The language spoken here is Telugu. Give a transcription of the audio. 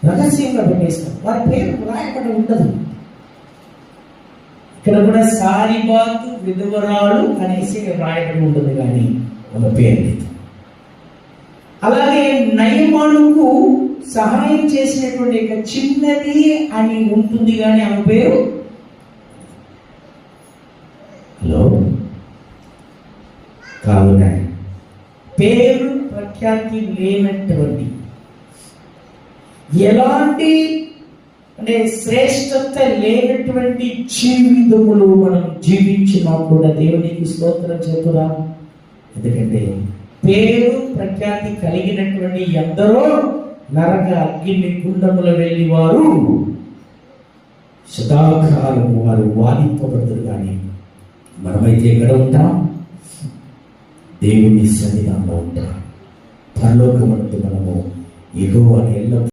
రహస్యంగా పెట్టేస్తారు. వారి పేరు రాయబడి ఉండదు. ఇక్కడ కూడా సారిబాతు విధవరాలు అనేసి రాయబడి ఉండదు, కానీ ఒక పేరు లేదు. అలాగే నయమానుకు సహాయం చేసినటువంటి చిన్నది అని ఉంటుంది, కానీ ఆమె పేరు కావున పేరు ప్రఖ్యాతి లేనటువంటి, ఎలాంటి అంటే శ్రేష్టత లేనటువంటి జీవితములు మనం జీవించినా కూడా దేవునికి స్తోత్రం చెప్పురా. ఎందుకంటే పేరు ప్రఖ్యాతి కలిగినటువంటి ఎందరో నరక అగ్ని గుండములు వెళ్ళి వారు సదాకాలము వారు వాదింపబడతారు. కానీ మనమైతే ఎక్కడ ఉంటాం? దేవుని సన్నిధానంలో ఉంటాం. పరలోకమందు మనము యెహోవాని ఎల్లప్పుడూ